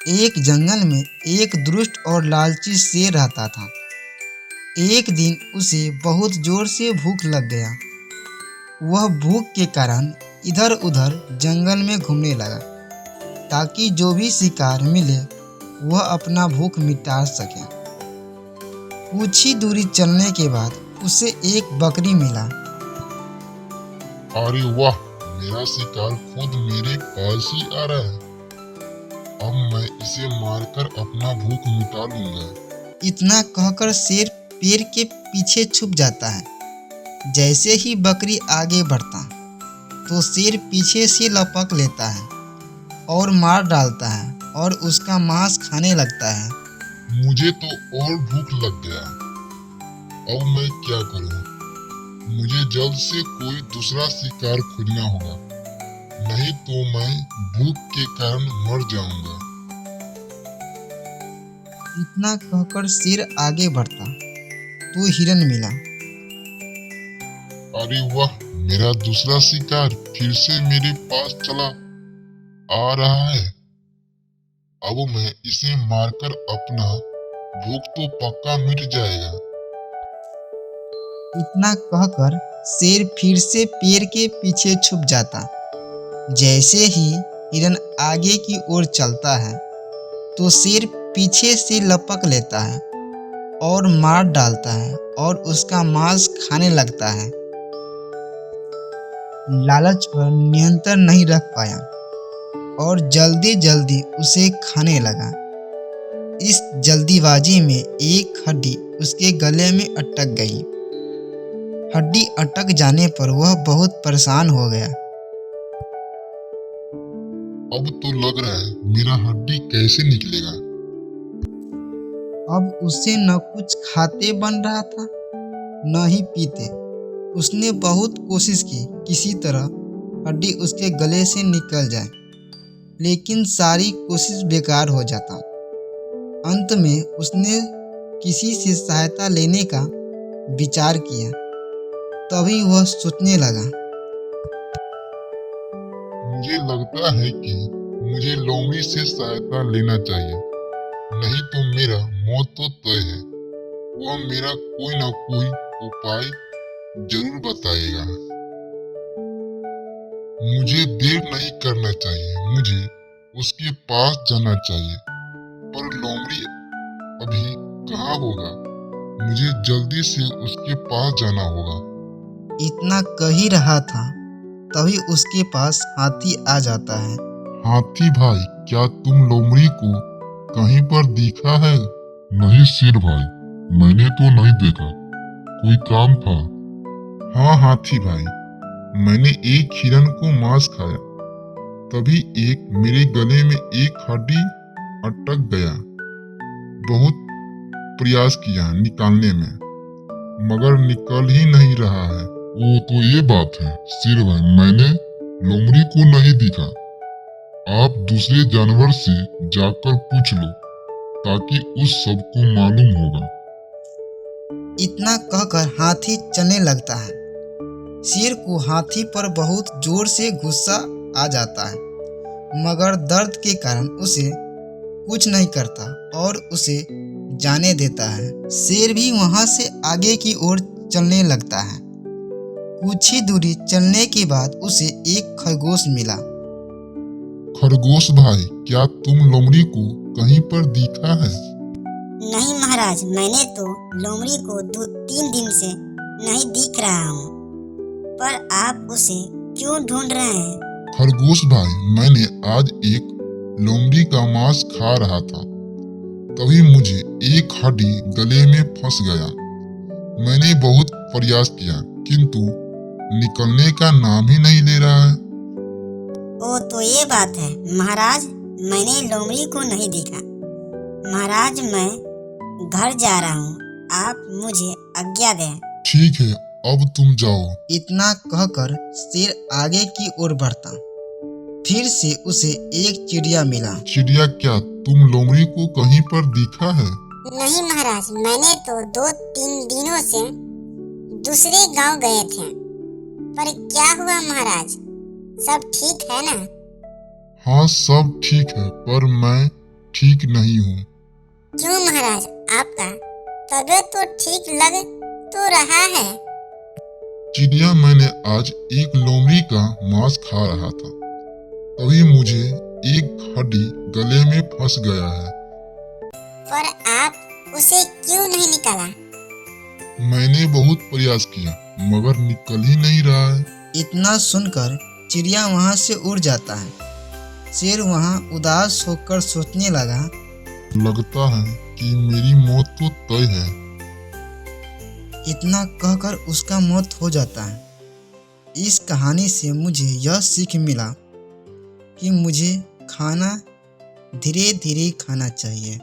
एक जंगल में एक दुष्ट और लालची शेर रहता था। एक दिन उसे बहुत जोर से भूख लग गया। वह भूख के कारण इधर उधर जंगल में घूमने लगा ताकि जो भी शिकार मिले वह अपना भूख मिटा सके। कुछ ही दूरी चलने के बाद उसे एक बकरी मिला। अरे वाह, मेरा शिकार खुद मेरे पास ही आ रहा है। अब मैं इसे मारकर अपना भूख मिटा लूंगा। इतना कहकर शेर पेड़ के पीछे छुप जाता है। जैसे ही बकरी आगे बढ़ता तो शेर पीछे से लपक लेता है और मार डालता है और उसका मांस खाने लगता है। मुझे तो और भूख लग गया। अब मैं क्या करूं? मुझे जल्द से कोई दूसरा शिकार खोजना होगा, नहीं तो मैं भूख के कारण मर जाऊंगा। इतना कहकर शेर आगे बढ़ता तो हिरन मिला। अरे वाह, मेरा दूसरा शिकार फिर से मेरे पास चला आ रहा है। अब मैं इसे मारकर अपना भूख तो पक्का मिट जाएगा। इतना कहकर शेर फिर से पेड़ के पीछे छुप जाता। जैसे ही हिरन आगे की ओर चलता है तो शेर पीछे से लपक लेता है और मार डालता है और उसका मांस खाने लगता है। लालच पर नियंत्रण नहीं रख पाया और जल्दी जल्दी उसे खाने लगा। इस जल्दीबाजी में एक हड्डी उसके गले में अटक गई। हड्डी अटक जाने पर वह बहुत परेशान हो गया। अब तो लग रहा है मेरा हड्डी कैसे निकलेगा। अब उसे न कुछ खाते बन रहा था न ही पीते। उसने बहुत कोशिश की किसी तरह हड्डी उसके गले से निकल जाए, लेकिन सारी कोशिश बेकार हो जाता। अंत में उसने किसी से सहायता लेने का विचार किया। तभी वह सोचने लगा, मुझे लगता है कि मुझे लोमड़ी से सहायता लेना चाहिए, नहीं तो मेरा मौत तो तय है। वह मेरा कोई ना कोई उपाय जरूर बताएगा। मुझे देर नहीं करना चाहिए, मुझे उसके पास जाना चाहिए। पर लोमड़ी अभी कहाँ होगा? मुझे जल्दी से उसके पास जाना होगा। इतना कह ही रहा था तभी उसके पास हाथी आ जाता है। हाथी भाई, क्या तुम लोमड़ी को कहीं पर देखा है? नहीं शेर भाई, मैंने तो नहीं देखा। कोई काम था? हाँ हाथी भाई, मैंने एक हिरन को मांस खाया, तभी एक मेरे गले में एक हड्डी अटक गया। बहुत प्रयास किया निकालने में, मगर निकल ही नहीं रहा है। वो तो ये बात है शेर भाई, मैंने लोमड़ी को नहीं देखा। आप दूसरे जानवर से जाकर पूछ लो, ताकि उस सबको मालूम होगा। इतना कहकर हाथी चलने लगता है। शेर को हाथी पर बहुत जोर से गुस्सा आ जाता है, मगर दर्द के कारण उसे कुछ नहीं करता और उसे जाने देता है। शेर भी वहां से आगे की ओर चलने लगता है। कुछ ही दूरी चलने के बाद उसे एक खरगोश मिला। खरगोश भाई, क्या तुम लोमड़ी को कहीं पर देखा है? नहीं महाराज, मैंने तो लोमड़ी को 2-3 दिन से नहीं दिख रहा हूँ। पर आप उसे क्यों ढूंढ रहे हैं? खरगोश भाई, मैंने आज एक लोमड़ी का मांस खा रहा था, तभी मुझे एक हड्डी गले में फंस गया। मैंने बहुत प्रयास किया, किंतु निकलने का नाम ही नहीं ले रहा है। ओ तो ये बात है महाराज, मैंने लोमड़ी को नहीं देखा। महाराज, मैं घर जा रहा हूँ, आप मुझे आज्ञा दें। ठीक है, अब तुम जाओ। इतना कहकर शेर आगे की ओर बढ़ता। फिर से उसे एक चिड़िया मिला। चिड़िया, क्या तुम लोमड़ी को कहीं पर देखा है? नहीं महाराज, मैंने तो 2-3 दिनों से दूसरे गांव गए थे। पर क्या हुआ महाराज, सब ठीक है ना? हाँ सब ठीक है, पर मैं ठीक नहीं हूँ। क्यों महाराज, आपका तबीयत तो ठीक लग तो रहा है। चिड़िया, मैंने आज एक लोमड़ी का मांस खा रहा था, तभी मुझे एक हड्डी गले में फंस गया है। पर आप उसे क्यों नहीं निकाला? मैंने बहुत प्रयास किया मगर निकल ही नहीं रहा है। इतना सुनकर चिड़िया वहाँ से उड़ जाता है। शेर वहाँ उदास होकर सोचने लगा, लगता है कि मेरी मौत तो तय है। इतना कहकर उसका मौत हो जाता है। इस कहानी से मुझे यह सीख मिला कि मुझे खाना धीरे धीरे खाना चाहिए।